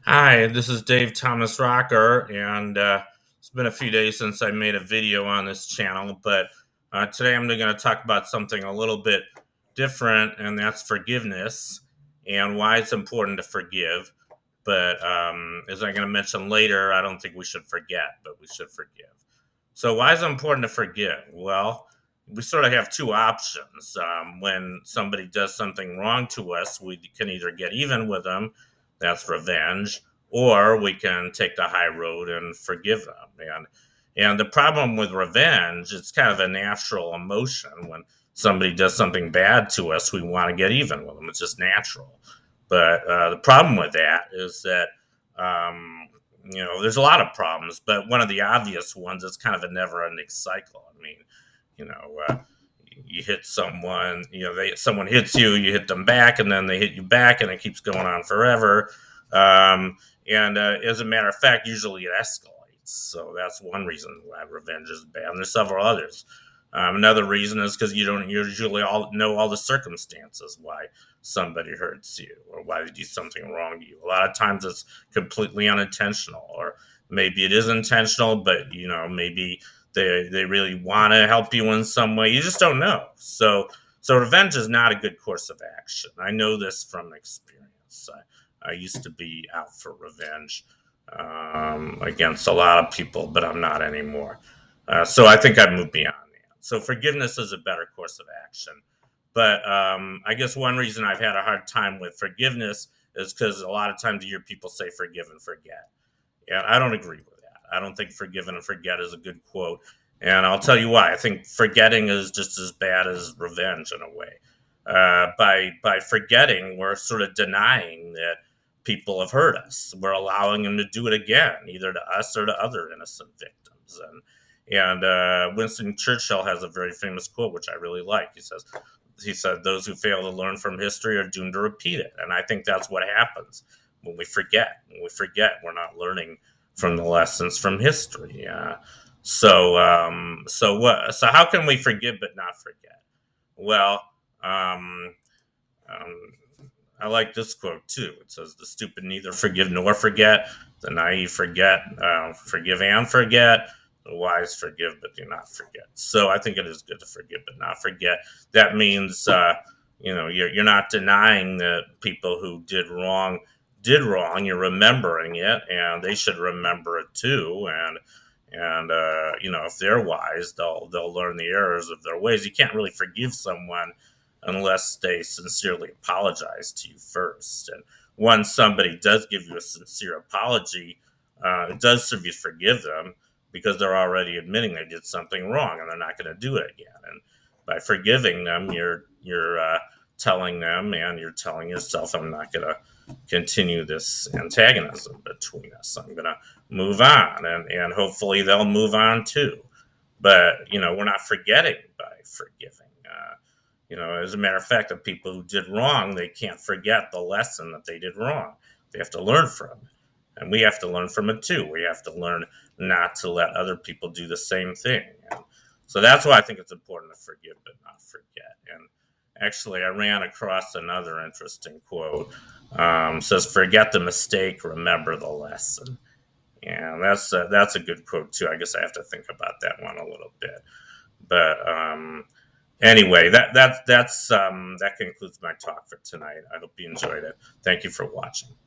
Hi, this is Dave Thomas Rocker, and it's been a few days since I made a video on this channel, but today I'm going to talk about something a little bit different, and that's forgiveness and why it's important to forgive. But as I'm going to mention later, I don't think we should forget, but we should forgive. So, why is it important to forgive? Well, we sort of have two options. When somebody does something wrong to us, we can either get even with them, that's revenge, or we can take the high road and forgive them. And the problem with revenge, it's kind of a natural emotion. When somebody does something bad to us, we want to get even with them. It's just natural. But the problem with that is that there's a lot of problems, but one of the obvious ones is kind of a never-ending cycle. I mean, you know, uh, you hit someone, someone hits you, you hit them back, and then they hit you back, and it keeps going on forever. And as a matter of fact, usually it escalates. So that's one reason why revenge is bad. And there's several others. Another reason is because you don't usually all know all the circumstances why somebody hurts you or why they do something wrong to you. A lot of times it's completely unintentional, or maybe it is intentional, but maybe they really want to help you in some way. You just don't know. So revenge is not a good course of action. I know this from experience. I used to be out for revenge against a lot of people, but I'm not anymore. So I think I've moved beyond that. So forgiveness is a better course of action. But I guess one reason I've had a hard time with forgiveness is because a lot of times you hear people say forgive and forget. And I don't agree with that. I don't think forgive and forget is a good quote. And I'll tell you why. I think forgetting is just as bad as revenge in a way. By forgetting, we're sort of denying that people have hurt us. We're allowing them to do it again, either to us or to other innocent victims. And Winston Churchill has a very famous quote, which I really like. He said, "Those who fail to learn from history are doomed to repeat it." And I think that's what happens when we forget. When we forget, we're not learning from the lessons from history. So how can we forgive but not forget? Well, um, um, I like this quote too. It says, "The stupid neither forgive nor forget. The naive forget, forgive and forget. The wise forgive but do not forget." So I think it is good to forgive but not forget. That means, you're not denying that people who did wrong. You're remembering it, and they should remember it too. And if they're wise, they'll learn the errors of their ways. You can't really forgive someone unless they sincerely apologize to you first. And once somebody does give you a sincere apology, it does serve you to forgive them because they're already admitting they did something wrong and they're not going to do it again. And by forgiving them, you're telling them and you're telling yourself, I'm not going to continue this antagonism between us. I'm going to move on, and hopefully they'll move on too. But we're not forgetting by forgiving. As a matter of fact, the people who did wrong, they can't forget the lesson that they did wrong. They have to learn from it. And we have to learn from it too. We have to learn not to let other people do the same thing. And so that's why I think it's important to forgive but not forget. And actually, I ran across another interesting quote. Says, "Forget the mistake, remember the lesson." And that's a good quote too. I guess I have to think about that one a little bit. But anyway, that concludes my talk for tonight. I hope you enjoyed it. Thank you for watching.